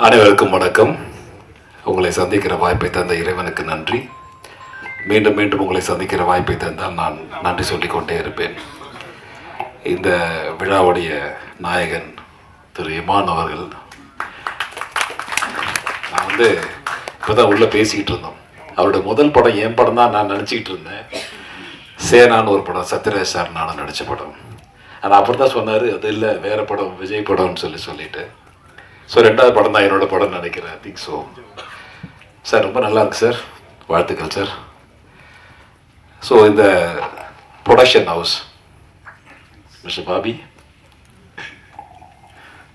அனைவருக்கும் வணக்கம். உங்களை சந்திக்கிற வாய்ப்பை தந்த இறைவனுக்கு நன்றி. மீண்டும் மீண்டும் உங்களை சந்திக்கிற வாய்ப்பை தந்தால் நான் நன்றி சொல்லிக்கொண்டே இருப்பேன். இந்த விழாவுடைய நாயகன் திரு இமான் அவர்கள், நான் இப்போதான் உள்ளே பேசிக்கிட்டு இருந்தோம். அவருடைய முதல் படம் என் படம் தான் நான் நினச்சிக்கிட்டு இருந்தேன். சேனான்னு ஒரு படம், சத்யராஜ் சார் நானும் நடித்த படம். ஆனால் அப்படி தான் சொன்னார், அது இல்லை வேறு படம், விஜய் படம்னு சொல்லிட்டு. ஸோ ரெண்டாவது படம் தான் என்னோடய படம்னு நினைக்கிறேன். I think so. சார் ரொம்ப நல்லா இருக்கு சார், வாழ்த்துக்கள் சார். ஸோ இந்த production house, mister Bobby,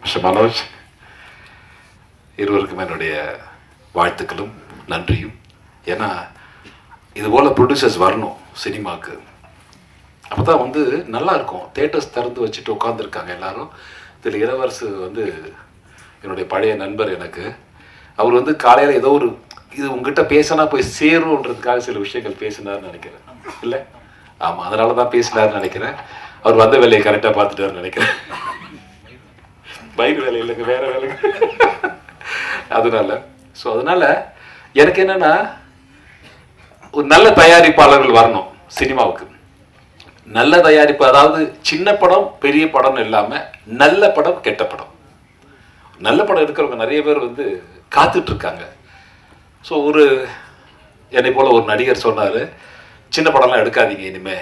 mister Manoj, இருவருக்கும் என்னுடைய வாழ்த்துக்களும் நன்றியும். ஏன்னா இதுபோல் ப்ரொடியூசர்ஸ் வரணும் சினிமாவுக்கு. அப்போ தான் நல்லா இருக்கும். தேட்டர்ஸ் திறந்து வச்சுட்டு உட்காந்துருக்காங்க எல்லாரும். இதில் இளவரசு என்னுடைய பழைய நண்பர். எனக்கு அவர் காலையில் ஏதோ ஒரு இது உங்ககிட்ட பேசினா போய் சேருன்றதுக்காக சில விஷயங்கள் பேசினார்னு நினைக்கிறேன். இல்லை, ஆமாம், அதனால தான் பேசினார்னு நினைக்கிறேன். அவர் வந்த வேலையை கரெக்டாக பார்த்துட்டாருன்னு நினைக்கிறேன். பயிர் வேலை இல்லைங்க, வேற வேலைங்க. அதனால எனக்கு என்னன்னா, ஒரு நல்ல தயாரிப்பாளர்கள் வரணும் சினிமாவுக்கு. நல்ல தயாரிப்பு, அதாவது சின்ன படம் பெரிய படம் இல்லாமல் நல்ல படம் கெட்ட படம். நல்ல படம் எடுக்கிறவங்க நிறைய பேர் காத்துட்டு இருக்காங்க. ஸோ என்னை போல ஒரு நடிகர் சொன்னார், சின்ன படம்லாம் எடுக்காதீங்க இனிமே,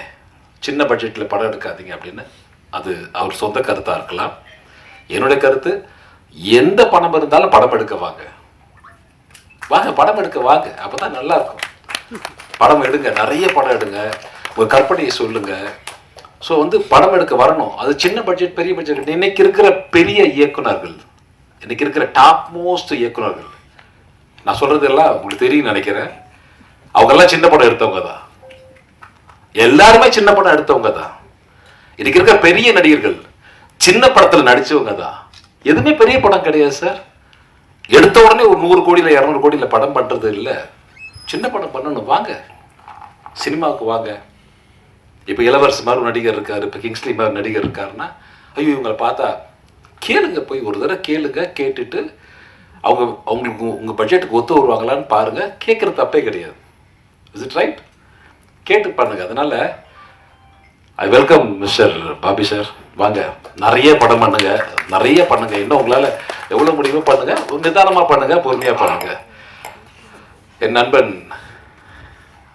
சின்ன பட்ஜெட்டில் படம் எடுக்காதீங்க அப்படின்னு. அது அவர் சொந்த கருத்தாக இருக்கலாம். என்னுடைய கருத்து, எந்த பணம் இருந்தாலும் படம் எடுக்க வாங்க, படம் எடுக்க வாங்க. அப்போ தான் நல்லா இருக்கும். படம் எடுங்க, நிறைய படம் எடுங்க, ஒரு கற்பனையை சொல்லுங்க. ஸோ படம் எடுக்க வரணும். அது சின்ன பட்ஜெட் பெரிய பட்ஜெட். இன்னைக்கு இருக்கிற பெரிய இயக்குனர்கள், இன்னைக்கு இருக்கிற டாப் மோஸ்ட் இயக்குனர்கள், நான் சொல்றது எல்லாம் உங்களுக்கு தெரியும் நினைக்கிறேன், அவங்கெல்லாம் சின்ன படம் எடுத்தவங்க தான். எல்லாருமே சின்ன படம் எடுத்தவங்க தான். இன்னைக்கு இருக்கிற பெரிய நடிகர்கள் சின்ன படத்தில் நடிச்சவங்க தான். எதுவுமே பெரிய படம் கிடையாது சார். எடுத்த உடனே ஒரு 100 கோடியில் 200 கோடியில் படம் பண்றது இல்லை. சின்ன படம் பண்ணணும், வாங்க சினிமாவுக்கு வாங்க. இப்போ இளவரசு மாதிரி ஒரு நடிகர் இருக்காரு, இப்போ கிங்ஸ்லி மாதிரி நடிகர் இருக்காருன்னா, ஐயோ இவங்களை பார்த்தா கேளுங்க, போய் ஒரு தடவை கேளுங்க. கேட்டுட்டு அவங்களுக்கு உங்கள் பட்ஜெட்டுக்கு ஒத்து வருவாங்களான்னு பாருங்கள். கேட்குறது தப்பே கிடையாது. Is it right? கேட்டு பண்ணுங்க. அதனால் I welcome mister Bobby sir. வாங்க, நிறைய படம் பண்ணுங்க, நிறைய பண்ணுங்க. இன்னும் உங்களால் எவ்வளோ முடியுமோ பண்ணுங்க. நிதானமாக பண்ணுங்க, பொறுமையாக பண்ணுங்க. என் நண்பன்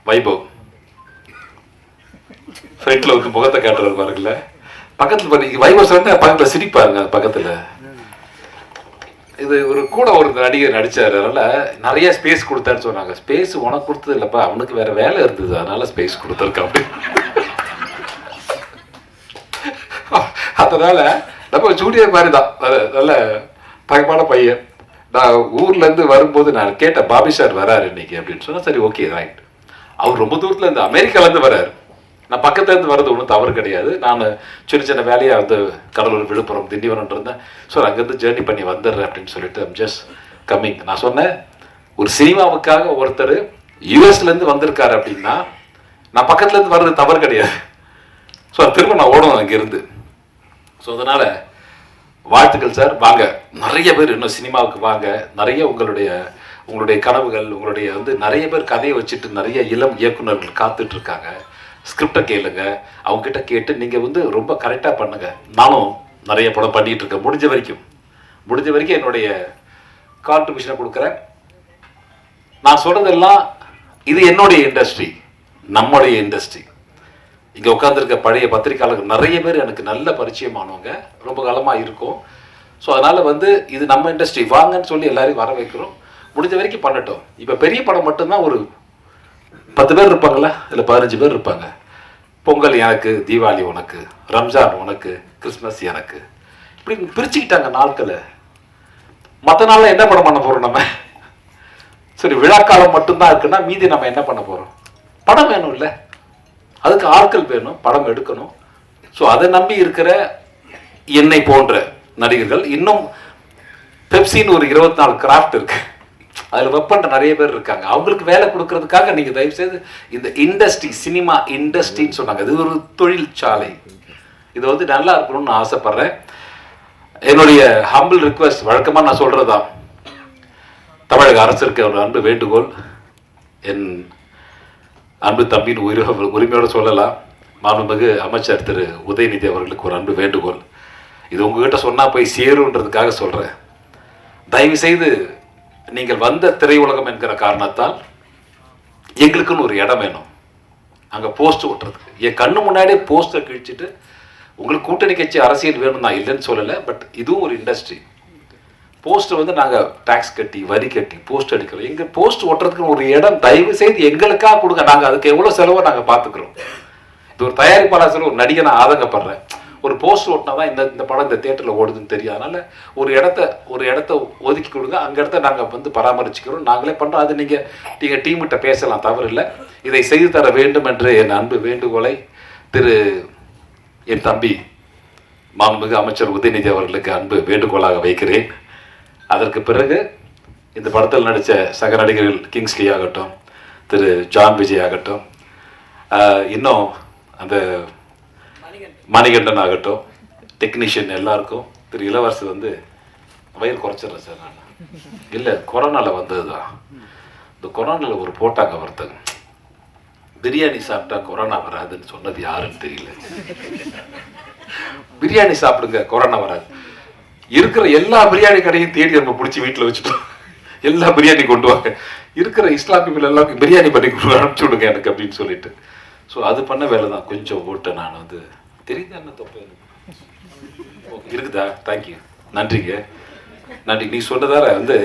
வைபவ் ஃப்ரெண்ட்ல முகத்தை காட்டுறது பாருங்கள. பக்கத்தில் பண்ணி வைபவ் சொன்ன பக்கத்தில் சிரிப்பாருங்க. பக்கத்தில் இது கூட ஒரு நடிகர் நடிச்சாரு, அதனால நிறைய ஸ்பேஸ் கொடுத்தான்னு சொன்னாங்க. ஸ்பேஸ் உனக்கு கொடுத்தது இல்லப்பா, அவனுக்கு வேற வேலை இருந்தது, அதனால ஸ்பேஸ் கொடுத்துருக்கான் அப்படி. அதனால நம்ம ஜூனியர் மாதிரி தான், நல்ல தகமான பையன். நான் ஊர்ல இருந்து வரும்போது நான் கேட்டேன், பாபி சார் வராரு இன்னைக்கு அப்படின்னு சொன்னா, சரி ஓகே ரைட். அவர் ரொம்ப தூரத்துல இருந்து, அமெரிக்கால இருந்து வராரு. நான் பக்கத்துல இருந்து வர்றது ஒன்றும் தவறு கிடையாது. நான் சின்ன சின்ன வேலையா கடலூர், விழுப்புரம், திண்டிவனம் இருந்தேன். ஸோ அங்கேருந்து ஜேர்னி பண்ணி வந்துடுறேன் அப்படின்னு சொல்லிட்டு ஐம் ஜஸ்ட் கம்மிங். நான் சொன்னேன், ஒரு சினிமாவுக்காக ஒருத்தர் யூஎஸ்ல இருந்து வந்திருக்காரு அப்படின்னா நான் பக்கத்துல இருந்து வர்றது தவறு கிடையாது. ஸோ திரும்ப நான் ஓடணும் அங்கிருந்து. ஸோ அதனால வாழ்த்துக்கள் சார். வாங்க, நிறைய பேர் இன்னும் சினிமாவுக்கு வாங்க. நிறைய உங்களுடைய கனவுகள், உங்களுடைய நிறைய பேர் கதையை வச்சுட்டு நிறைய இளம் இயக்குநர்கள் காத்துட்டு இருக்காங்க. ஸ்கிரிப்டை கேளுங்க, அவங்ககிட்ட கேட்டு நீங்கள் ரொம்ப கரெக்டாக பண்ணுங்க. நானும் நிறைய படம் பண்ணிட்டு இருக்கேன். முடிஞ்ச வரைக்கும் என்னுடைய கான்ட்ரிபியூஷனை கொடுக்குறேன். நான் சொல்றதெல்லாம் இது என்னுடைய இண்டஸ்ட்ரி, நம்முடைய இண்டஸ்ட்ரி. இங்கே உட்காந்துருக்க பழைய பத்திரிகையாளர்கள் நிறைய பேர் எனக்கு நல்ல பரிச்சயமானவங்க, ரொம்ப காலமாக இருக்கும். ஸோ அதனால் இது நம்ம இண்டஸ்ட்ரி, வாங்கன்னு சொல்லி எல்லாரையும் வர வைக்கிறோம். முடிஞ்ச வரைக்கும் பண்ணட்டும். இப்போ பெரிய படம் மட்டும்தான் ஒரு 10 பேர் இருப்பாங்களா, இல்லை 15 பேர் இருப்பாங்க. பொங்கல் எனக்கு, தீபாவளி உனக்கு, ரம்ஜான் உனக்கு, கிறிஸ்மஸ் எனக்கு, இப்படி பிரிச்சுக்கிட்டாங்க நாட்களை. மற்ற நாளில் என்ன படம் பண்ண போகிறோம் நம்ம? சரி, விழாக்காலம் மட்டும்தான் இருக்குன்னா மீதி நம்ம என்ன பண்ண போகிறோம்? படம் வேணும் இல்லை, அதுக்கு ஆட்கள் வேணும், படம் எடுக்கணும். ஸோ அதை நம்பி இருக்கிற என்னை போன்ற நடிகர்கள், இன்னும் பெப்சின்னு ஒரு 24 கிராஃப்ட் இருக்கு, அதில் ஒர்க் பண்ணுற நிறைய பேர் இருக்காங்க. அவங்களுக்கு வேலை கொடுக்கறதுக்காக நீங்கள் தயவுசெய்து இந்த இண்டஸ்ட்ரி, சினிமா இண்டஸ்ட்ரின்னு சொன்னாங்க, இது ஒரு தொழிற்சாலை, இது நல்லா இருக்கணும்னு நான் ஆசைப்பட்றேன். என்னுடைய ஹம்பிள் ரிக்வெஸ்ட், வழக்கமாக நான் சொல்கிறதா, தமிழக அரசிற்கு ஒரு அன்பு வேண்டுகோள். என் அன்பு தம்பியின் உரிமையோடு சொல்லலாம். மாண்புமிகு அமைச்சர் திரு உதயநிதி அவர்களுக்கு ஒரு அன்பு வேண்டுகோள். இது உங்ககிட்ட சொன்னால் போய் சேருன்றதுக்காக சொல்கிறேன். தயவு செய்து நீங்கள் வந்த திரையுலகம் என்கிற காரணத்தால் எங்களுக்குன்னு ஒரு இடம் வேணும். அங்கே போஸ்ட் ஓட்டுறதுக்கு என் கண்ணு முன்னாடியே போஸ்டரை கிழிச்சிட்டு உங்களுக்கு கூட்டணி கட்சி அரசியல் வேணும் நான் இல்லைன்னு சொல்லலை. பட் இதுவும் ஒரு இண்டஸ்ட்ரி. போஸ்ட் வந்து நாங்கள் டேக்ஸ் கட்டி வரி கட்டி போஸ்ட் அடிக்கிறோம். எங்கள் போஸ்ட் ஓட்டுறதுக்கு ஒரு இடம் தயவு செய்து எங்களுக்காக கொடுங்க. நாங்கள் அதுக்கு எவ்வளோ செலவோ நாங்கள் பார்த்துக்குறோம். இது ஒரு தயாரிப்பாளர் செலவு. ஒரு நடிகை நான் ஆதங்கப்படுறேன். ஒரு போஸ்ட் ஓட்டினா தான் இந்த படம் இந்த தேட்டரில் ஓடுதுன்னு தெரியும். அதனால் ஒரு இடத்த ஒதுக்கி கொடுங்க. அங்கே இடத்த நாங்கள் வந்து பராமரிச்சுக்கிறோம். நாங்களே பண்ணுறோம். அது நீங்கள் டீம்கிட்ட பேசலாம், தவறு இல்லை. இதை செய்து தர வேண்டும் என்று என் அன்பு வேண்டுகோளை என் தம்பி மாண்புமிகு அமைச்சர் உதயநிதி அவர்களுக்கு அன்பு வேண்டுகோளாக வைக்கிறேன். அதற்கு பிறகு இந்த படத்தில் நடித்த சக நடிகர்கள் கிங்ஸ்லி ஆகட்டும், திரு ஜான் விஜய் ஆகட்டும், இன்னும் அந்த மணிகண்டன் ஆகட்டும், டெக்னீஷியன் எல்லாருக்கும், திரு இளவரசு வந்து வயிறு குறைச்சிட்றேன் சார் நான். இல்லை, கொரோனாவில் வந்தது தான். இந்த கொரோனாவில் ஒரு போட்டாங்க ஒருத்தங்க, பிரியாணி சாப்பிட்டா கொரோனா வராதுன்னு சொன்னது யாருன்னு தெரியல. பிரியாணி சாப்பிடுங்க, கொரோனா வராது. இருக்கிற எல்லா பிரியாணி கடையும் தேடி நம்ம பிடிச்சி வீட்டில் வச்சுட்டோம். எல்லா பிரியாணி கொண்டு வாங்க, இருக்கிற இஸ்லாமியர்கள் எல்லாருக்கும் பிரியாணி பண்ணி அனுப்பிச்சி விடுங்க எனக்கு அப்படின்னு சொல்லிட்டு. ஸோ அது பண்ண வேலை தான். கொஞ்சம் ஓட்டேன் நான் வந்து. தெரியுதா என்ன தப்பு இருக்குதா? தேங்க்யூ, நன்றிங்க, நன்றி. நீ சொன்னதார வந்து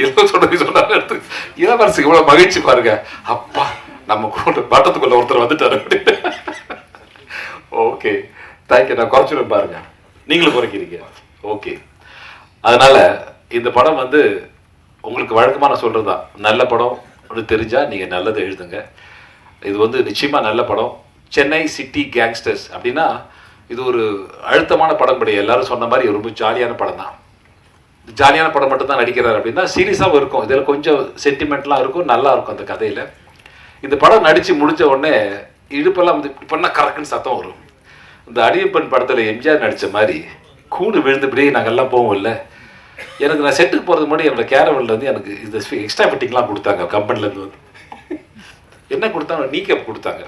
எவ்வளோ சொன்னாலும் எடுத்து இளவரசுக்கு இவ்வளோ மகிழ்ச்சி பாருங்க. அப்பா, நம்ம கூட வட்டத்துக்குள்ள ஒருத்தர் வந்துட்டாரு. Okay, thank you. நான் குறைச்சிடும் பாருங்க, நீங்களும் குறைக்கிறீங்க. ஓகே, அதனால இந்த படம் வந்து உங்களுக்கு வழக்கமான சொல்றதுதான். நல்ல படம் தெரிஞ்சா நீங்க நல்லதை எழுதுங்க. இது வந்து நிச்சயமா நல்ல படம். சென்னை சிட்டி கேங்ஸ்டர்ஸ் அப்படின்னா இது ஒரு அழுத்தமான படம் கிடையாது. எல்லாரும் சொன்ன மாதிரி ரொம்ப ஜாலியான படம் தான். ஜாலியான படம் மட்டும் தான் நடிக்கிறார் அப்படின்னா சீரியஸாகவும் இருக்கும். இதில் கொஞ்சம் சென்டிமெண்ட்லாம் இருக்கும், நல்லா இருக்கும் அந்த கதையில். இந்த படம் நடித்து முடிஞ்ச உடனே இடுப்பெல்லாம் வந்து இப்படின்னா கரெக்டுன்னு சத்தம் வரும். இந்த அடியப்பன் படத்தில் எம்ஜிஆர் நடித்த மாதிரி கூடு விழுந்துபடியே நாங்கள்லாம் போவோம் இல்லை. எனக்கு நான் செட்டுக்கு போகிறது முன்னாடி என்னோடய கேரவன்லேருந்து எனக்கு இந்த எக்ஸ்ட்ரா ஃபிட்டிங்லாம் கொடுத்தாங்க. கம்பெனிலேருந்து வந்து என்ன கொடுத்தாங்க, நீ கேப் கொடுத்தாங்க,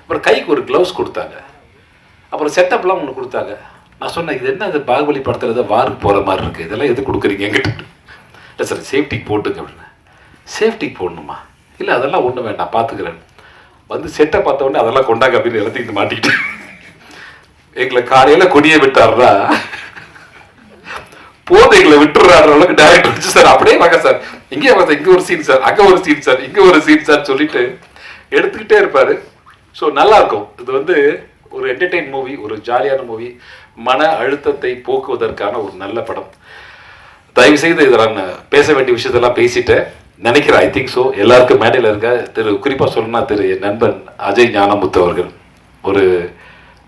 அப்புறம் கைக்கு ஒரு க்ளவுஸ் கொடுத்தாங்க, அப்புறம் செட்டப்லாம் ஒன்று கொடுத்தாங்க. நான் சொன்னேன், இது என்ன, இது பாகுபலி படத்தில் ஏதோ வாருக்கு போகிற மாதிரி இருக்குது, இதெல்லாம் எது கொடுக்குறீங்க எங்கிட்ட? இல்லை சார், சேஃப்டிக்கு போட்டுங்க அப்படின்னு. சேஃப்டிக்கு போடணுமா? இல்லை, அதெல்லாம் ஒன்றும் வேண்டாம், பார்த்துக்கிறேன். வந்து செட்டை பார்த்த உடனே அதெல்லாம் கொண்டாங்க அப்படின்னு எல்லாத்தையும் மாட்டிக்கிட்டு எங்களை காலையில் கொடியை விட்டாருன்னா போது எங்களை விட்டுறாரு அளவுக்கு டைரக்டர் வச்சு, சார் அப்படியே வாங்க சார், இங்கே வாங்க சார், இங்கே ஒரு சீன் சார், அங்கே ஒரு சீன் சார், இங்கே ஒரு சீன் சார் சொல்லிட்டு எடுத்துக்கிட்டே இருப்பார். ஸோ நல்லா இருக்கும். இது வந்து ஒரு என்டர்டெயின் மூவி, ஒரு ஜாலியான மூவி, மன அழுத்தத்தை போக்குவதற்கான ஒரு நல்ல படம். தயவு செய்து இதை நான் பேச வேண்டிய விஷயத்தெல்லாம் பேசிட்டேன் நினைக்கிறேன். I think so. எல்லாருக்கும் மேடையில் இருக்க குறிப்பாக சொல்லணும்னா என் நண்பன் அஜய் ஞானமுத்து அவர்கள் ஒரு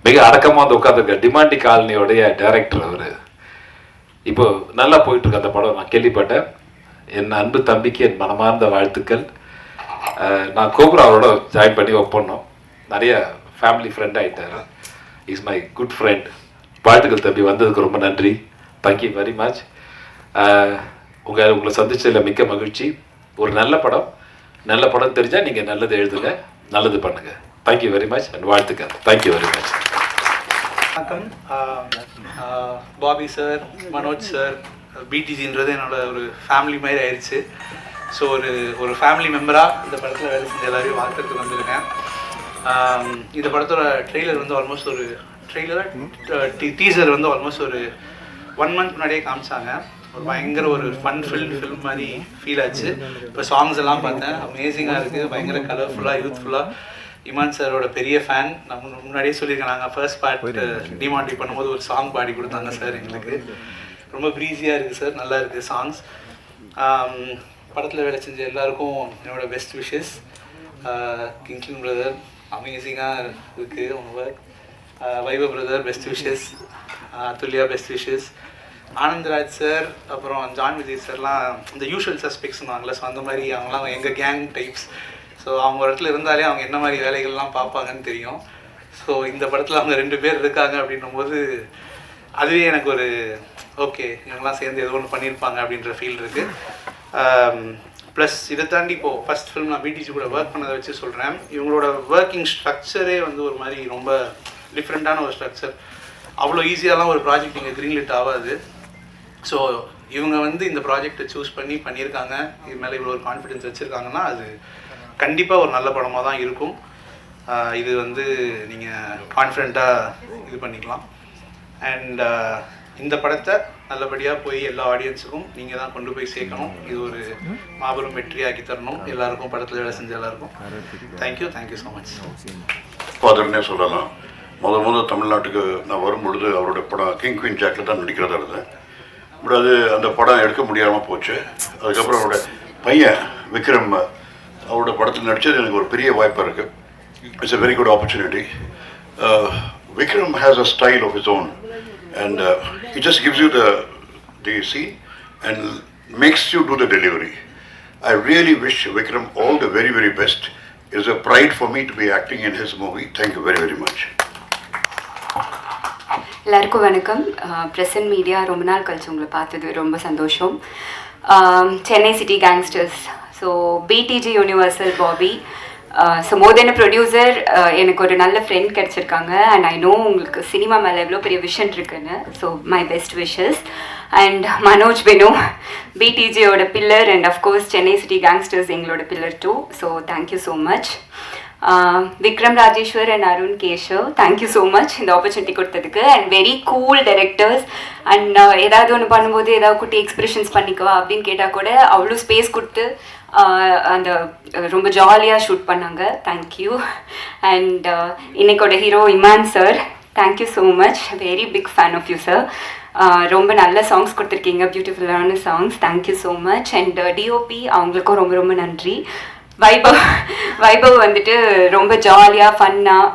மிக அடக்கமாக வந்து உட்காந்துருக்க டிமாண்டி காலனியோடைய டைரக்டர். அவர் இப்போ நல்லா போயிட்டு இருக்கு அந்த படம், நான் கேள்விப்பட்டேன். என் அன்பு தம்பிக்கு என் மனமார்ந்த வாழ்த்துக்கள். நான் கோபுராவோட ஜாயின் பண்ணி ஒர்க் பண்ணோம். நிறைய ஃபேமிலி ஃப்ரெண்ட் ஆகிட்டார். Is my good friend. வாழ்த்துக்கள் தம்பி, வந்ததுக்கு ரொம்ப நன்றி. Thank you very much. உங்களை சந்திச்சதில் மிக்க மகிழ்ச்சி. ஒரு நல்ல படம் தெரிஞ்சால் நீங்கள் நல்லது எழுதுங்க, நல்லது பண்ணுங்க. தேங்க்யூ வெரி மச் அண்ட் வாழ்த்துக்கள். Thank you very much. வணக்கம். பாபி சார், மனோஜ் சார், பிடிஜின்றது என்னோட ஒரு ஃபேமிலி மாதிரி ஆயிடுச்சு. ஸோ ஒரு ஃபேமிலி மெம்பராக இந்த படத்தில் வேலை செஞ்ச எல்லாரையும் வாழ்த்துறதுக்கு வந்திருக்கேன். இந்த படத்தோட ட்ரெய்லர் வந்து ஆல்மோஸ்ட் ஒரு டீசர் வந்து ஆல்மோஸ்ட் ஒரு 1 month முன்னாடியே காமிச்சாங்க. ஒரு பயங்கர ஒரு ஃபில்ம் மாதிரி ஃபீல் ஆச்சு. இப்போ சாங்ஸ் எல்லாம் பார்த்தேன், அமேசிங்காக இருக்குது, பயங்கர கலர்ஃபுல்லாக, யூத்ஃபுல்லாக. இமான் சாரோட பெரிய ஃபேன். நம்ம முன்னாடியே சொல்லியிருக்கேன், நாங்கள் ஃபர்ஸ்ட் பார்ட் டிமாண்டி பண்ணும்போது ஒரு சாங் பாடி கொடுத்தாங்க சார் எங்களுக்கு. ரொம்ப ப்ரீஸியாக இருக்குது சார், நல்லா இருக்குது சாங்ஸ். படத்தில் வேலை செஞ்ச எல்லாருக்கும் என்னோட பெஸ்ட் விஷஸ். கிங்ஸ்லி பிரதர் அமேசிங்காக இருக்குது உங்கள் work. Vaibhav brother best wishes. துல்லியா பெஸ்ட் விஷஸ். ஆனந்த்ராஜ் சார், அப்புறம் ஜான் விஜய் சார்லாம் இந்த யூஷுவல் சஸ்பெக்ட்ஸ்னுவாங்களே, ஸோ அந்த மாதிரி அவங்களாம் எங்கள் கேங் டைப்ஸ். ஸோ அவங்க ஒரு இடத்துல இருந்தாலே அவங்க என்ன மாதிரி வேலைகள்லாம் பார்ப்பாங்கன்னு தெரியும். ஸோ இந்த படத்தில் அவங்க 2 பேர் இருக்காங்க அப்படின்னும் போது அதுவே எனக்கு ஒரு ஓகே, இவங்கெல்லாம் சேர்ந்து ஏதோ ஒன்று பண்ணியிருப்பாங்க அப்படின்ற ஃபீல் இருக்குது. ப்ளஸ் இதை தாண்டி இப்போது ஃபஸ்ட் ஃபிலிம் நான் பிடிஜி கூட ஒர்க் பண்ணதை வச்சு சொல்கிறேன். இவங்களோட ஒர்க்கிங் ஸ்ட்ரக்சரே வந்து ஒரு மாதிரி ரொம்ப டிஃப்ரெண்ட்டான ஒரு ஸ்ட்ரக்சர். அவ்வளோ ஈஸியாலாம் ஒரு ப்ராஜெக்ட் இங்கே க்ரீன்லிட் ஆகாது. ஸோ இவங்க வந்து இந்த ப்ராஜெக்டை சூஸ் பண்ணியிருக்காங்க, இது மேலே இவ்வளோ ஒரு கான்ஃபிடென்ஸ் வச்சுருக்காங்கன்னா அது கண்டிப்பாக ஒரு நல்ல படமாக தான் இருக்கும். இது வந்து நீங்கள் கான்ஃபிடெண்ட்டாக இது பண்ணிக்கலாம். அண்ட் இந்த படத்தை நல்லபடியாக போய் எல்லா ஆடியன்ஸுக்கும் நீங்கள் தான் கொண்டு போய் சேர்க்கணும். இது ஒரு மாபெரும் வெற்றியாக்கி தரணும் எல்லாருக்கும், படத்தில் வேலை செஞ்ச எல்லாருக்கும். Thank you so much. ஃபாதர்னே சொல்லலாம். முதல் தமிழ்நாட்டுக்கு நான் வரும்பொழுது அவரோட படம் கிங் குயின் ஜாக்கில் தான் நடிக்கிறதா இருந்தேன். பட் அது அந்த படம் எடுக்க முடியாமல் போச்சு. அதுக்கப்புறம் அவரோட பையன் விக்ரம் அவரோட படத்தில் நடித்தது எனக்கு ஒரு பெரிய வாய்ப்பாக இருக்குது. It's a very good opportunity. Vikram has a style of his own and he just gives you the scene and makes you do the delivery. I really wish Vikram all the very, very best. It is a pride for me to be acting in his movie. Thank you very, very much. எல்லாருக்கும் வணக்கம். Present media ரொம்ப நாள் கழிச்சு உங்களை பார்த்தது ரொம்ப சந்தோஷம். Chennai city gangsters, so BTG universal Bobby, so more than producer எனக்கு ஒரு நல்ல ஃப்ரெண்ட் கிடச்சிருக்காங்க. அண்ட் ஐ நோ உங்களுக்கு சினிமா மேலே எவ்வளோ பெரிய விஷன் இருக்குன்னு. So my best wishes. And Manoj Beno, பிடிஜியோட pillar, and of course Chennai city gangsters எங்களோட pillar too. So thank you so much. Vikram Rajeshwar and Arun Keshav, thank you so much இந்த ஆப்பர்ச்சுனிட்டி கொடுத்ததுக்கு. And very cool directors. And ஏதாவது ஒன்று பண்ணும்போது ஏதாவது குட்டி எக்ஸ்பிரஷன்ஸ் பண்ணிக்குவா அப்படின்னு கேட்டால் கூட அவ்வளோ ஸ்பேஸ் கொடுத்து அந்த ரொம்ப ஜாலியாக ஷூட் பண்ணாங்க. தேங்க்யூ. அண்ட் இன்னைக்கோட hero Imman sir, thank you so much. Very big fan of you sir. ரொம்ப நல்ல சாங்ஸ் கொடுத்துருக்கீங்க, பியூட்டிஃபுல்லான songs. Thank you so much. And DOP அவங்களுக்கும் ரொம்ப ரொம்ப நன்றி. வைபவ் வந்துட்டு ரொம்ப ஜாலியாக ஃபன்னாக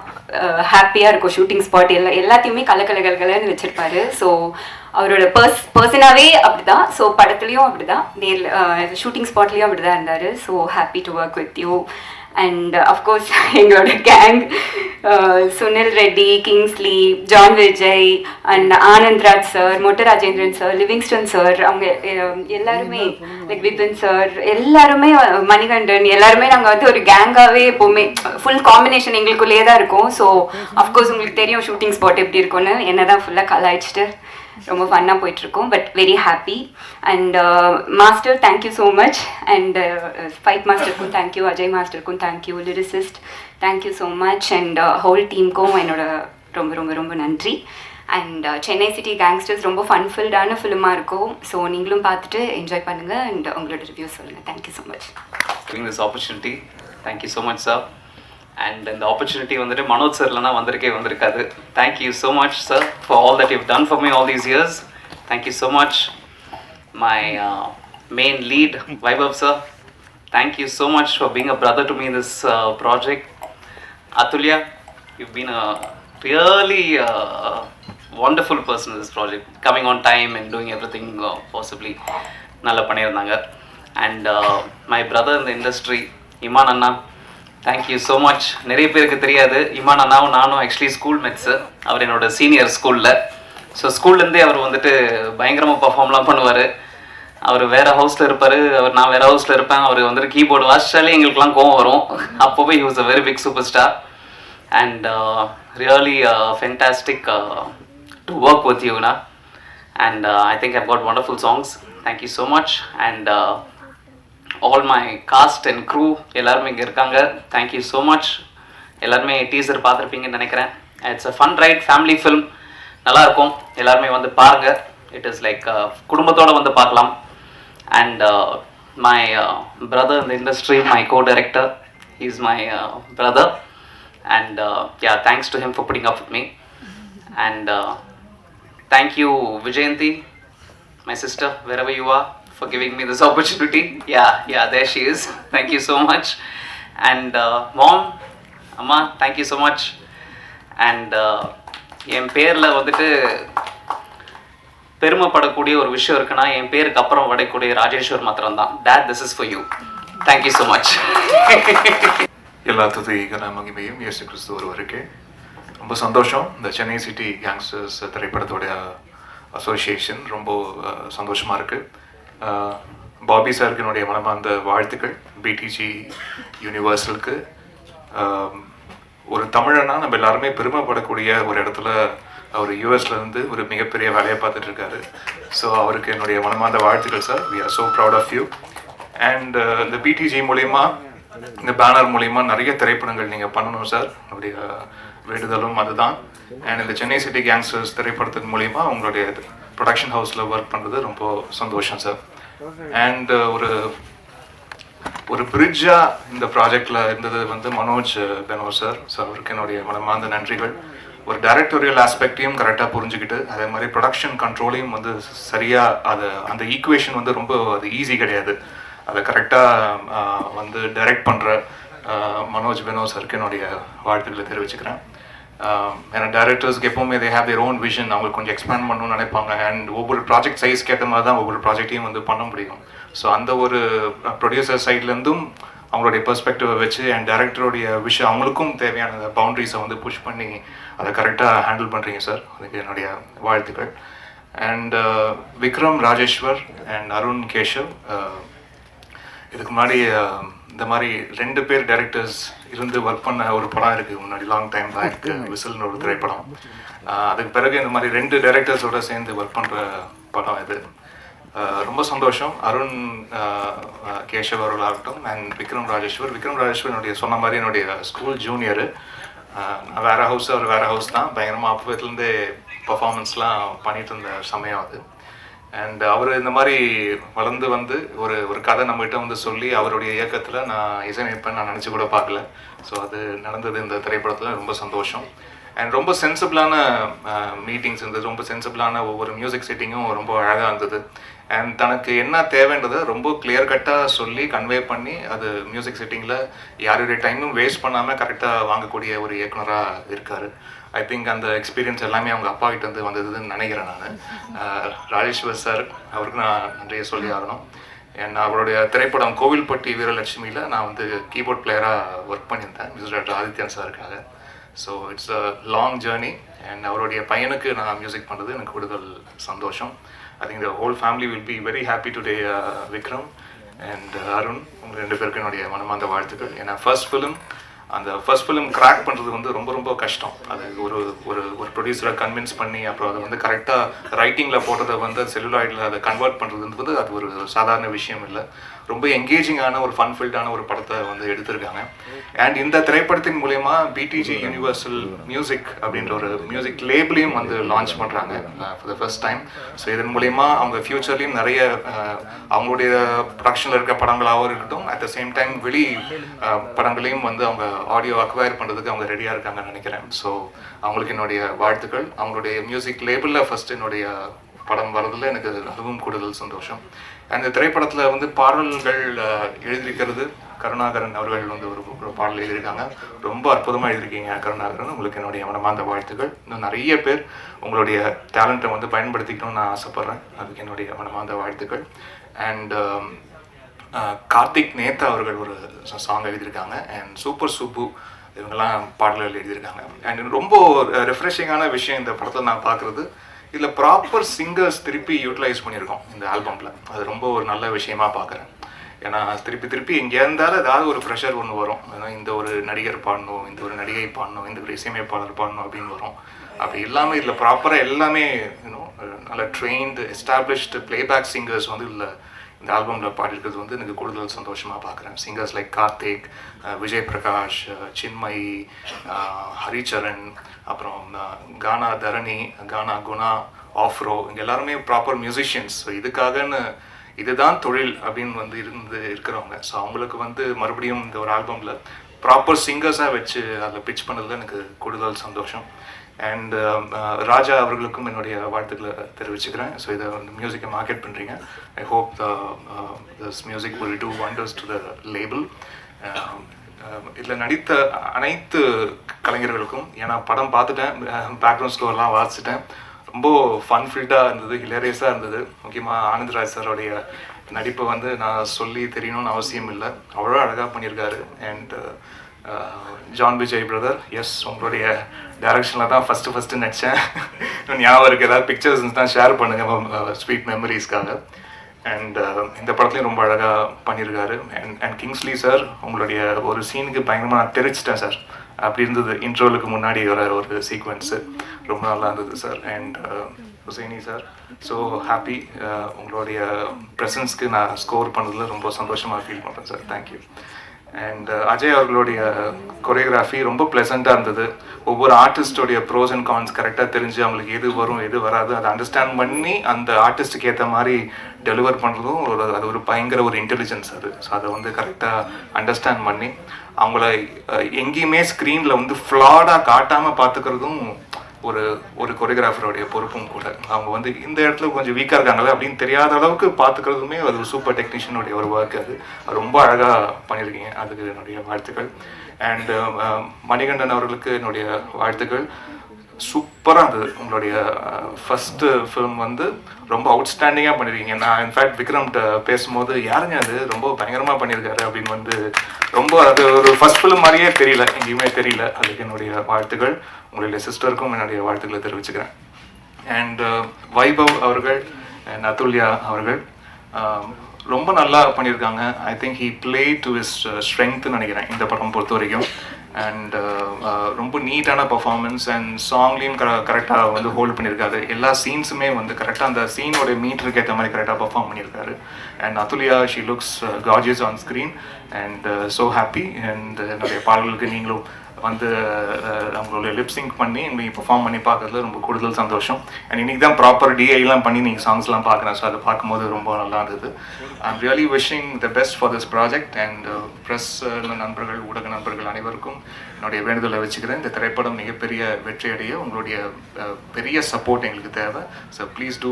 ஹாப்பியாக இருக்கும். ஷூட்டிங் ஸ்பாட் எல்லாத்தையுமே கலகலகலன்னு வச்சுருப்பாரு. ஸோ அவரோட பர்சனாகவே அப்படி தான். ஸோ படத்துலேயும் அப்படி தான், நேரில் ஷூட்டிங் ஸ்பாட்லேயும் அப்படி தான் இருந்தார். So happy to work with you. And of course எங்களோட gang, Sunil Reddy, Kingsley, John Vijay and Anandraj sir, Motta Rajendran sir, Livingston sir, அவங்க எல்லாருமே, லைக் விபின் சார், எல்லாருமே, மணிகண்டன், எல்லாருமே நாங்கள் வந்து ஒரு கேங்காகவே எப்போவுமே ஃபுல் காம்பினேஷன் எங்களுக்குள்ளேயே தான் இருக்கும். ஸோ அஃப்கோர்ஸ் உங்களுக்கு தெரியும் ஷூட்டிங் ஸ்பாட் எப்படி இருக்கும்னு. என்ன தான் ஃபுல்லாக கலாய்ச்சிட்டு ரொம்ப ஃபன்னாக போயிட்டுருக்கோம். But very happy. And master, thank you so much. And fight மாஸ்டருக்கும் தேங்க்யூ, அஜய் மாஸ்டருக்கும் thank you, lyricist thank you so much. And whole டீமுக்கும் என்னோட ரொம்ப ரொம்ப ரொம்ப நன்றி. அண்ட் சென்னை சிட்டி கேங்ஸ்டர்ஸ் ரொம்ப ஃபன்ஃபில்டான ஃபிலிமாக இருக்கும். ஸோ நீங்களும் பார்த்துட்டு என்ஜாய் பண்ணுங்கள் அண்ட் உங்களோட ரிவ்யூஸ் சொல்லுங்கள். Thank you so much. This opportunity, thank you so much sir. And the opportunity வந்துட்டு மனோஜ் சார் இல்லைனா வந்திருக்காது. Thank you so much sir for all that you've done for me all these years. Thank you so much. My main lead Vaibhav sir, thank you so much for being a brother to me in this project. Atulya, you've been a really wonderful person in this project, coming on time and doing everything possibly நல்லா பண்ணியிருந்தாங்க. And my brother in the industry, Iman Anna, thank you so much. நிறைய பேருக்கு தெரியாது, இமான் அண்ணாவும் நானும் actually school mates. அவர் என்னோட senior ஸ்கூலில். So ஸ்கூல்லேருந்தே அவர் வந்துட்டு பயங்கரமாக பர்ஃபார்ம்லாம் பண்ணுவார். அவர் வேறு ஹவுஸில் இருப்பார், நான் வேறு ஹவுஸில் இருப்பேன். அவர் வந்துட்டு கீபோர்டு வாசிச்சாலே எங்களுக்குலாம் கோவம் வரும். அப்போவே he was a very big super star. And really fantastic to work with யூனா. And I think I've got wonderful songs. Thank you so much. And all my cast and crew எல்லாருமே இங்கே இருக்காங்க. Thank you so much. எல்லாருமே teaser பார்த்துருப்பீங்கன்னு நினைக்கிறேன். It's a fun ride, family film, நல்லாயிருக்கும். எல்லாருமே வந்து பாருங்கள். இட் இஸ் லைக் குடும்பத்தோடு வந்து பார்க்கலாம். And my brother in the industry, my co-director, he's my brother. And yeah, thanks to him for putting up with me. And thank you Vijayanti, my sister, wherever you are, for giving me this opportunity. Yeah, there she is. Thank you so much. And mom, amma, thank you so much. And என் பேரில் வந்துட்டு பெருமைப்படக்கூடிய ஒரு விஷயம் இருக்குன்னா, என் பேருக்கு அப்புறம் வரக்கூடிய ராஜேஸ்வர் மாத்திரம்தான். Dad, this is for you. Thank you so much. எல்லா துதிகன மகிமையும் இயேசு கிறிஸ்து ஒருவருக்கே. ரொம்ப சந்தோஷம். இந்த சென்னை சிட்டி கேங்ஸ்டர்ஸ் திரைப்படத்தோடைய அசோசியேஷன் ரொம்ப சந்தோஷமாக இருக்குது. பாபி சாருக்கு என்னுடைய மனமார்ந்த வாழ்த்துக்கள். பிடிஜி யூனிவர்சலுக்கு ஒரு தமிழனா நம்ம எல்லாருமே பெருமைப்படக்கூடிய ஒரு இடத்துல அவர் யூஎஸ்லேருந்து ஒரு மிகப்பெரிய வேலையை பார்த்துட்டு இருக்காரு. ஸோ அவருக்கு என்னுடைய மனமார்ந்த வாழ்த்துக்கள் sir. We are so proud of you. And இந்த பிடிஜி மூலயமா, இந்த பேனர் மூலயமா நிறைய திரைப்படங்கள் நீங்கள் பண்ணணும் சார். நம்முடைய வேண்டுதலும் அதுதான். அண்ட் இந்த சென்னை சிட்டி கேங்ஸ்டர்ஸ் திரைப்படத்தின் மூலயமா உங்களுடைய ப்ரொடக்ஷன் ஹவுஸில் ஒர்க் பண்ணுறது ரொம்ப சந்தோஷம் சார். அண்ட் ஒரு பிரிட்ஜாக இந்த ப்ராஜெக்டில் இருந்தது வந்து மனோஜ் பெனோ சார். ஸோ அவருக்கு என்னுடைய மனமார்ந்த நன்றிகள். ஒரு டைரக்டோரியல் ஆஸ்பெக்டையும் கரெக்டாக புரிஞ்சுக்கிட்டு, அதே மாதிரி ப்ரொடக்ஷன் கண்ட்ரோலையும் வந்து சரியாக அதை அந்த ஈக்குவேஷன் வந்து ரொம்ப அது ஈஸி கிடையாது. அதை கரெக்டாக வந்து டைரக்ட் பண்ணுற மனோஜ் பெனோ சாருக்கு என்னுடைய வாழ்த்துக்களை தெரிவிச்சுக்கிறேன். ஏன்னா டைரக்டர்ஸ்க்கு எப்போவுமே they have their own vision. அவங்களுக்கு கொஞ்சம் எக்ஸ்பேண்ட் பண்ணணும்னு நினைப்பாங்க. அண்ட் ஒவ்வொரு ப்ராஜெக்ட் சைஸ்க்கு ஏற்ற மாதிரி தான் ஒவ்வொரு ப்ராஜெக்டையும் வந்து பண்ண முடியும். ஸோ அந்த ஒரு ப்ரொடியூசர் சைட்லேருந்தும் அவங்களுடைய பெர்ஸ்பெக்டிவை வச்சு அண்ட் டைரக்டருடைய விஷயம் அவங்களுக்கும் தேவையான பவுண்ட்ரிஸை வந்து புஷ் பண்ணி அதை கரெக்டாக ஹேண்டில் பண்ணுறீங்க சார். அதுக்கு என்னுடைய வாழ்த்துக்கள். அண்ட் விக்ரம் ராஜேஸ்வர் அண்ட் அருண் கேஷவ், இதுக்கு முன்னாடி இந்த மாதிரி 2 பேர் டைரக்டர்ஸ் இருந்து ஒர்க் பண்ண ஒரு படம் இருக்குது முன்னாடி, லாங் டைம் தான் இருக்குது, விசில்னு ஒரு திரைப்படம். அதுக்கு பிறகு இந்த மாதிரி 2 டைரக்டர்ஸோடு சேர்ந்து ஒர்க் பண்ணுற படம் இது. ரொம்ப சந்தோஷம். அருண் கேஷவ் அவர்களாகட்டும் அண்ட் விக்ரம் ராஜேஸ்வர் என்னுடைய சொன்ன மாதிரி என்னுடைய ஸ்கூல் ஜூனியரு. வேறு ஹவுஸ், அவர் வேறு ஹவுஸ் தான். பயங்கரமாக அப்போத்துலேருந்தே பர்ஃபார்மன்ஸ்லாம் பண்ணிட்டு இருந்த சமயம் அது. அண்ட் அவர் இந்த மாதிரி வளர்ந்து வந்து ஒரு கதை நம்மகிட்ட வந்து சொல்லி அவருடைய இயக்கத்தில் நான் இசையமைப்பேன் நான் நினச்சி கூட பார்க்கல. ஸோ அது நடந்தது இந்த திரைப்படத்தில். ரொம்ப சந்தோஷம். அண்ட் ரொம்ப சென்சிபிளான மீட்டிங்ஸ் இருந்தது. ரொம்ப சென்சிபிளான ஒவ்வொரு மியூசிக் செட்டிங்கும் ரொம்ப அழகாக இருந்தது. அண்ட் தனக்கு என்ன தேவைன்றதை ரொம்ப கிளியர் கட்டாக சொல்லி கன்வே பண்ணி அது மியூசிக் செட்டிங்கில் யாருடைய டைமும் வேஸ்ட் பண்ணாமல் கரெக்டாக வாங்கக்கூடிய ஒரு இயக்குனராக இருக்கார். ஐ திங்க் அந்த எக்ஸ்பீரியன்ஸ் எல்லாமே அவங்க அப்பா கிட்ட வந்து வந்ததுன்னு நினைக்கிறேன் நான். ராஜேஸ்வர் சார், அவருக்கு நான் நிறைய சொல்லி ஆகணும். அண்ட் அவருடைய திரைப்படம் கோவில்பட்டி வீரலட்சுமியில் நான் வந்து கீபோர்ட் பிளேயராக ஒர்க் பண்ணியிருந்தேன் மியூசிக் டைரக்டர் ஆதித்யன் சாருக்காக. So it's a long journey. And அவருடைய பையனுக்கு நான் மியூசிக் பண்ணுறது எனக்கு கூடுதல் சந்தோஷம். I think the whole family will be very happy today. Vikram and Arun, உங்கள் 2 பேருக்கும் என்னுடைய மனமார்ந்த வாழ்த்துக்கள். ஏன்னா ஃபர்ஸ்ட் ஃபிலிம் கிராக் பண்ணுறது வந்து ரொம்ப ரொம்ப கஷ்டம். அது ஒரு ப்ரொடியூசரை கன்வின்ஸ் பண்ணி அப்புறம் அதை வந்து கரெக்டாக ரைட்டிங்கில் போட்டதை வந்து செல்லுலாய்டில் அதை கன்வெர்ட் பண்ணுறதுன்றது அது ஒரு சாதாரண விஷயம் இல்லை. ரொம்ப என்கேஜிங்கான ஒரு ஃபன்ஃபில்டான ஒரு படத்தை வந்து எடுத்திருக்காங்க. அண்ட் இந்த திரைப்படத்தின் மூலயமா பிடிஜி யூனிவர்சல் மியூசிக் அப்படின்ற ஒரு மியூசிக் லேபிளையும் வந்து லான்ச் பண்ணுறாங்க for the first time. So இதன் மூலயமா அவங்க ஃப்யூச்சர்லேயும் நிறைய அவங்களுடைய ப்ரொடக்ஷனில் இருக்க படங்களாகவும் இருக்கட்டும், அட் த சேம் டைம் வெளி படங்களையும் வந்து அவங்க ஆடியோ அக்வயர் பண்ணுறதுக்கு அவங்க ரெடியாக இருக்காங்கன்னு நினைக்கிறேன். ஸோ அவங்களுக்கு என்னுடைய வாழ்த்துக்கள். அவங்களுடைய மியூசிக் லேபிளில் ஃபஸ்ட்டு என்னுடைய படம் வரதில் எனக்கு அதுவும் கூடுதல் சந்தோஷம். அந்த திரைப்படத்தில் வந்து பாடல்கள் எழுதியிருக்கிறது கருணாகரன் அவர்கள் வந்து ஒரு பாடல் எழுதியிருக்காங்க. ரொம்ப அற்புதமாக எழுதியிருக்கீங்க கருணாகரன். உங்களுக்கு என்னுடைய மனமார்ந்த வாழ்த்துக்கள். இன்னும் நிறைய பேர் உங்களுடைய டேலண்ட்டை வந்து பயன்படுத்திக்கணும்னு நான் ஆசைப்பட்றேன். அதுக்கு என்னுடைய மனமார்ந்த வாழ்த்துக்கள். அண்ட் கார்த்திக் நேத்தா அவர்கள் ஒரு சாங் எழுதியிருக்காங்க. அண்ட் சூப்பர் சுப்பு இவங்கெல்லாம் பாடல்கள் எழுதியிருக்காங்க. அண்ட் ரொம்ப ரெஃப்ரெஷிங்கான விஷயம் இந்த படத்தில் நான் பார்க்குறது, இதில் ப்ராப்பர் சிங்கர்ஸ் திருப்பி யூட்டிலைஸ் பண்ணியிருக்கோம் இந்த ஆல்பமில். அது ரொம்ப ஒரு நல்ல விஷயமா பார்க்குறேன். ஏன்னா திருப்பி இங்கே இருந்தாலும் ஏதாவது ஒரு ப்ரெஷர் ஒன்று வரும். ஏன்னா இந்த ஒரு நடிகர் பாடணும், இந்த ஒரு நடிகை பாடணும், இந்த ஒரு இசையமைப்பாளர் பாடணும் அப்படின்னு வரும். அப்படி இல்லாமல் இதில் ப்ராப்பராக எல்லாமே நல்ல ட்ரெயின்டு எஸ்டாப்ளிஷ்டு பிளேபேக் சிங்கர்ஸ் வந்து இல்லை இந்த ஆல்பமில் பாடிருக்கிறது வந்து எனக்கு கூடுதல் சந்தோஷமாக பார்க்குறேன். சிங்கர்ஸ் லைக் கார்த்திக், விஜய் பிரகாஷ், சின்மயி, ஹரிச்சரன், அப்புறம் கானா தரணி, கானா குணா, ஆஃப்ரோ, இங்கே எல்லாருமே ப்ராப்பர் மியூசிஷியன்ஸ். ஸோ இதுக்காகன்னு இதுதான் தொழில் அப்படின்னு வந்து இருக்கிறவங்க. ஸோ அவங்களுக்கு வந்து மறுபடியும் இந்த ஒரு ஆல்பமில் ப்ராப்பர் சிங்கர்ஸாக வச்சு அதில் பிச் பண்ணதில் எனக்கு கூடுதல் சந்தோஷம். அண்ட் ராஜா அவர்களுக்கும் என்னுடைய வாழ்த்துக்களை தெரிவிச்சுக்கிறேன். ஸோ இதை வந்து மியூசிக்கை மார்க்கெட் பண்ணுறீங்க. I hope this music will do wonders to the label. இதில் நடித்த அனைத்து கலைஞர்களுக்கும், ஏன்னா படம் பார்த்துட்டேன், பேக்ரவுண்ட் ஸ்கோர்லாம் வாசிச்சிட்டேன், ரொம்ப ஃபன்ஃபில்டாக இருந்தது, ஹிலேரியஸாக இருந்தது. முக்கியமாக ஆனந்த்ராஜ் சாரோடைய நடிப்பை வந்து நான் சொல்லி தெரியணும்னு அவசியம் இல்லை, அவ்வளோ அழகாக பண்ணியிருக்காரு. And John Vijay brother, yes உங்களுடைய டைரக்ஷனில் தான் ஃபஸ்ட்டு நடித்தேன். ஞாபகம் இருக்குது, ஏதாவது பிக்சர்ஸ் தான் ஷேர் பண்ணுங்கள் ஸ்வீட் மெமரிஸ்க்காக. அண்ட் இந்த படத்துலையும் ரொம்ப அழகாக பண்ணியிருக்காரு. அண்ட் கிங்ஸ்லி சார், உங்களுடைய ஒரு சீனுக்கு பயங்கரமாக நான் தெரிச்சிட்டேன் சார். அப்படி இருந்தது இன்ட்ரோலுக்கு முன்னாடி ஒரு சீக்வன்ஸு ரொம்ப நல்லா இருந்தது sir. And Husaini sir, so happy உங்களுடைய ப்ரெசன்ஸ்க்கு நான் ஸ்கோர் பண்ணதில் ரொம்ப சந்தோஷமாக ஃபீல் பண்ணுறேன் சார். தேங்க்யூ. அண்ட் அஜய் அவர்களுடைய கொரியோகிராஃபி ரொம்ப ப்ளசண்ட்டாக இருந்தது. ஒவ்வொரு ஆர்டிஸ்டோடைய ப்ரோஸ் அண்ட் கான்ஸ் கரெக்டாக தெரிஞ்சு அவங்களுக்கு எது வரும் எது வராது அதை அண்டர்ஸ்டாண்ட் பண்ணி அந்த ஆர்டிஸ்ட்டுக்கு ஏற்ற மாதிரி டெலிவர் பண்ணுறதும் அது ஒரு பயங்கர ஒரு இன்டெலிஜென்ஸ் அது. ஸோ அதை கரெக்டாக அண்டர்ஸ்டாண்ட் பண்ணி அவங்கள எங்கேயுமே ஸ்க்ரீனில் ஃப்ளாடாக காட்டாமல் பார்த்துக்கிறதும் ஒரு கொரியோகிராஃபருடைய பொறுப்பும் கூட. அவங்க இந்த இடத்துல கொஞ்சம் வீக்காக இருக்காங்களே அப்படின்னு தெரியாத அளவுக்கு பார்த்துக்கிறதுமே அது சூப்பர் டெக்னீஷியனுடைய ஒரு ஒர்க். அது ரொம்ப அழகாக பண்ணியிருக்கீங்க, அதுக்கு என்னுடைய வாழ்த்துக்கள். அண்டு மணிகண்டன் அவர்களுக்கு என்னுடைய வாழ்த்துக்கள். சூப்பராக இருந்தது உங்களுடைய ஃபஸ்ட்டு ஃபிலிம் ரொம்ப அவுட்ஸ்டாண்டிங்காக பண்ணியிருக்கீங்க. நான் இன்ஃபேக்ட் விக்ரம்கிட்ட பேசும்போது யாருங்க அது ரொம்ப பயங்கரமாக பண்ணியிருக்காரு அப்படின்னு ரொம்ப அது ஒரு ஃபஸ்ட் ஃபிலிம் மாதிரியே தெரியல, எங்கேயுமே தெரியல. அதுக்கு என்னுடைய வாழ்த்துக்கள். உங்களுடைய சிஸ்டருக்கும் என்னுடைய வாழ்த்துக்களை தெரிவிச்சுக்கிறேன். அண்ட் வைபவ் அவர்கள் அண்ட் அதுல்யா அவர்கள் ரொம்ப நல்லா பண்ணியிருக்காங்க. I think he play to his ஸ்ட்ரென்த்னு நினைக்கிறேன் இந்த படம் பொறுத்த வரைக்கும். அண்ட் ரொம்ப நீட்டான பர்ஃபார்மன்ஸ் அண்ட் சாங்லேயும் கரெக்டாக ஹோல்ட் பண்ணியிருக்காரு. எல்லா சீன்ஸுமே கரெக்டாக அந்த சீனோட மீட்டருக்கு ஏற்ற மாதிரி கரெக்டாக பர்ஃபார்ம் பண்ணியிருக்காரு. And Athulya, she looks gorgeous on screen and so happy. And என்னுடைய பாடல்களுக்கு நீங்களும் அவங்களுடைய லிப்ஸிங்க் பண்ணி நீங்கள் பெர்ஃபார்ம் பண்ணி பார்க்கறதுல ரொம்ப கூடுதல் சந்தோஷம். அண்ட் இன்றைக்கி தான் ப்ராப்பர் டிஐலாம் பண்ணி நீங்கள் சாங்ஸ்லாம் பார்க்குறேன். ஸோ அதை பார்க்கும்போது ரொம்ப நல்லா இருந்தது. I am really wishing the best for this project. And press நண்பர்கள், ஊடக நண்பர்கள் அனைவருக்கும் என்னுடைய வேண்டுதலை வச்சுக்கிறேன். இந்த திரைப்படம் மிகப்பெரிய வெற்றியடைய உங்களுடைய பெரிய சப்போர்ட் எங்களுக்கு தேவை. So please do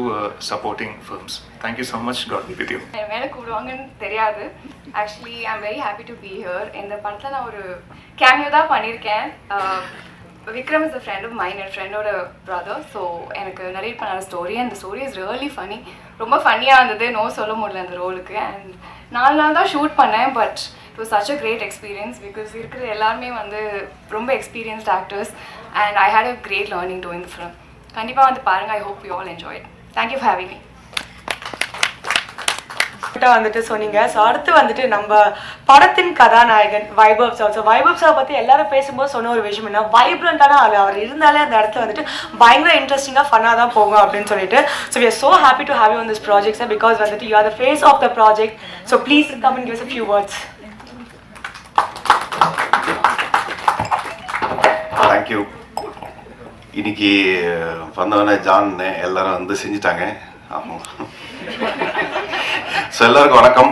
supporting films. Thank you so much. God be with you. மேலே கூடுவாங்கன்னு தெரியாது. Actually I am very happy to be here. இந்த படத்தில் நான் ஒரு கேமியோ தான் பண்ணியிருக்கேன். Vikram is a friend of mine, என் ஃப்ரெண்டோட பிரதர். ஸோ எனக்கு நரேட் பண்ண ஸ்டோரி, அந்த ஸ்டோரி இஸ் ரியலி ஃபனி. ரொம்ப ஃபன்னியாக இருந்தது, நோ சொல்ல முடியல அந்த ரோலுக்கு. அண்ட் 4 நாள் தான் ஷூட் பண்ணேன். But it was such a great experience because இருக்கிற எல்லாருமே ரொம்ப experienced actors. And I had a great learning doing the film. கண்டிப்பாக பாருங்கள். I hope you all enjoy it. Thank you for having me. சொன்னீங்க. So அடுத்து நம்ம படத்தின் கதாநாயகன் Vaibhav sir. So Vaibhav sir பற்றி எல்லாரும் பேசும்போது சொன்ன ஒரு விஷயம் என்ன, வைப்ரண்டான ஆள். அவர் இருந்தாலே அந்த இடத்துல பயங்கர இன்ட்ரெஸ்டிங்காக ஃபன்னாக தான் போகும் அப்படின்னு சொல்லிட்டு. So we are so happy to have you on this project sir, because you are the face of the project. So please come and give us a few words. Thank you. இன்னைக்கு வந்தவனே ஜான் எல்லாரும் செஞ்சுட்டாங்க. ஆமாம். ஸோ எல்லாருக்கும் வணக்கம்.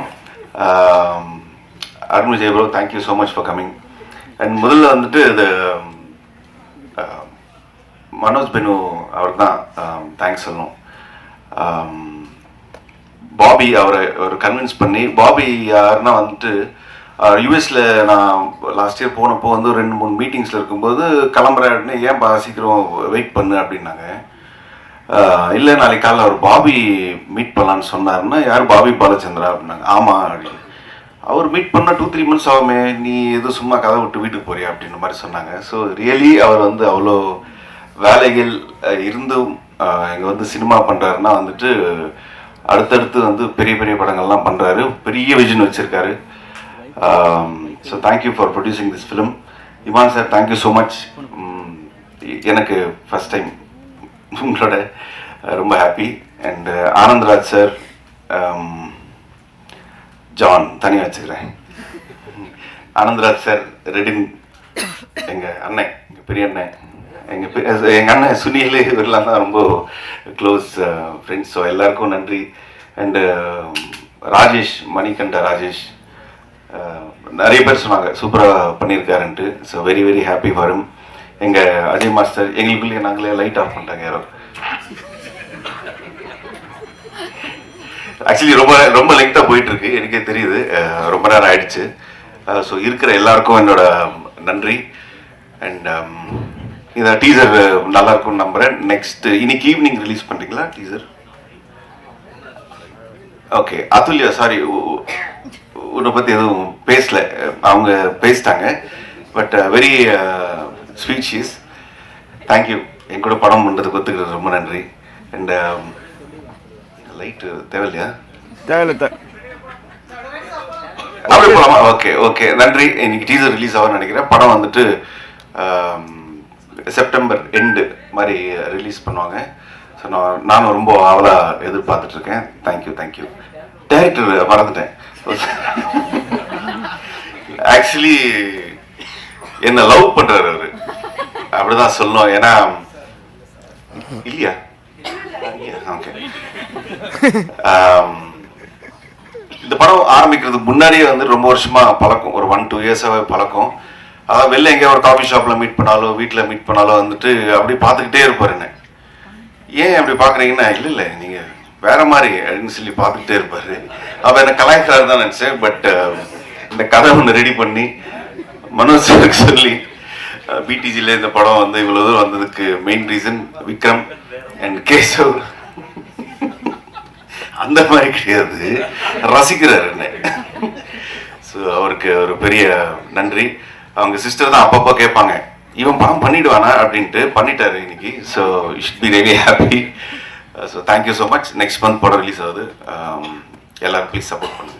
Arun Vijay bro, thank you so much for coming. And முதல்ல இது மனோஜ் பெனு அவருக்கு தான் தேங்க்ஸ் சொல்லணும். பாபி அவரை கன்வின்ஸ் பண்ணி, பாபி யாருன்னா யூஎஸில் நான் லாஸ்ட் இயர் போனப்போ 2-3 மீட்டிங்ஸில் இருக்கும்போது கிளம்புறேன்னு, ஏன் சீக்கிரம் வெயிட் பண்ணு அப்படின்னாங்க. இல்லை நாளைக்கு காலையில் அவர் பாபி மீட் பண்ணலான்னு சொன்னார்னா, யார் பாபி பாலச்சந்திரா அப்படின்னாங்க. ஆமாம் அப்படின்னு. அவர் மீட் பண்ணால் 2-3 months ஆகுமே, நீ எதுவும் சும்மா கதை விட்டு வீட்டுக்கு போறியா அப்படின்ற மாதிரி சொன்னாங்க. ஸோ ரியலி அவர் அவ்வளோ வேலைகள் இருந்தும் இங்கே சினிமா பண்ணுறாருன்னா அடுத்தடுத்து பெரிய பெரிய படங்கள்லாம் பண்ணுறாரு. பெரிய விஷன் வச்சுருக்காரு. So thank you for producing this film. Imman sir, thank you so much. எனக்கு ஃபஸ்ட் டைம் உங்களோட ரொம்ப ஹாப்பி. அண்ட் ஆனந்த்ராஜ் சார், ஜான் தனியாக வச்சுக்கிறேன். ஆனந்த்ராஜ் சார், ரெடின் எங்கள் அண்ணன், எங்கள் பெரிய அண்ணன், எங்கள் அண்ணன் சுனில், இவரெல்லாம் தான் ரொம்ப க்ளோஸ் ஃப்ரெண்ட்ஸ். ஸோ எல்லாருக்கும் நன்றி. அண்டு ராஜேஷ், மணிகண்ட ராஜேஷ், நிறைய பேர் சொன்னாங்க சூப்பராக பண்ணியிருக்காருன்ட்டு. So very very happy for him. எங்கள் அஜய் மாஸ்டர், எங்களுக்குள்ளேயே நாங்களே லைட் ஆஃப் பண்ணிட்டாங்க யாரோ. ஆக்சுவலி ரொம்ப லெங்க்தாக போயிட்டுருக்கு, எனக்கே தெரியுது, ரொம்ப நேரம் ஆயிடுச்சு. ஸோ இருக்கிற எல்லாருக்கும் என்னோட நன்றி. அண்ட் இந்த டீசர் நல்லா இருக்கும்னு நம்புகிறேன். நெக்ஸ்ட் இன்னைக்கு ஈவினிங் ரிலீஸ் பண்ணுறீங்களா டீசர்? ஓகே. அதுல்யா, சாரி உன்னை பற்றி எதுவும் பேசலை, அவங்க பேசிட்டாங்க. But very sweet. தேங்க்யூ. என் கூட படம் பண்ணுறதுக்கு ஒத்துக்கிறது ரொம்ப நன்றி. அண்ட் லைட்டு தேவையில்லையா? அப்படி போகலாமா? ஓகே ஓகே, நன்றி. இன்னைக்கு டீசர் ரிலீஸ் ஆகும்னு நினைக்கிறேன். படம் வந்துட்டு செப்டம்பர் எண்டு மாதிரி ரிலீஸ் பண்ணுவாங்க. ஸோ நானும் ரொம்ப ஆவலாக எதிர்பார்த்துட்ருக்கேன். தேங்க்யூ. டைரக்டர் மறந்துட்டேன். ஆக்சுவலி என்னை லவ் பண்ணுறாரு அவர், அப்படிதான் சொல்லணும். ஏன்னா இல்லையா? ஓகே. இந்த படம் ஆரம்பிக்கிறதுக்கு முன்னாடியே வந்து ரொம்ப வருஷமா பழக்கம், ஒரு 1-2 இயர்ஸாகவே பழக்கம். அதாவது வெளில எங்கேயா ஒரு காஃபி ஷாப்பில் மீட் பண்ணாலோ வீட்டில் மீட் பண்ணாலோ வந்துட்டு அப்படி பார்த்துக்கிட்டே இருப்பார் என்ன. ஏன் அப்படி பார்க்குறீங்கன்னா, இல்லை நீங்கள் வேற மாதிரி அப்படின்னு சொல்லி பார்த்துக்கிட்டே இருப்பார். அவள் என்னை கலாய்க்கிறாரு தான் நினச்சேன். பட் இந்த கதை ஒன்று ரெடி பண்ணி மனோஜ் சாருக்கு சொல்லி பிடிஜியில் இந்த படம் வந்து இவ்வளோ தூரம் வந்ததுக்கு main reason Vikram and Keshav. அந்த மாதிரி கிடையாது, ரசிக்கிறார் என்ன. ஸோ அவருக்கு ஒரு பெரிய நன்றி. அவங்க சிஸ்டர் தான் அப்பப்போ கேட்பாங்க, இவன் படம் பண்ணிடுவானா அப்படின்ட்டு. பண்ணிட்டாரு இன்னைக்கு. So you should be very happy. So thank you so much. Next month படம் ரிலீஸ் ஆகுது. எல்லாரும் ப்ளீஸ் சப்போர்ட் பண்ணுங்க.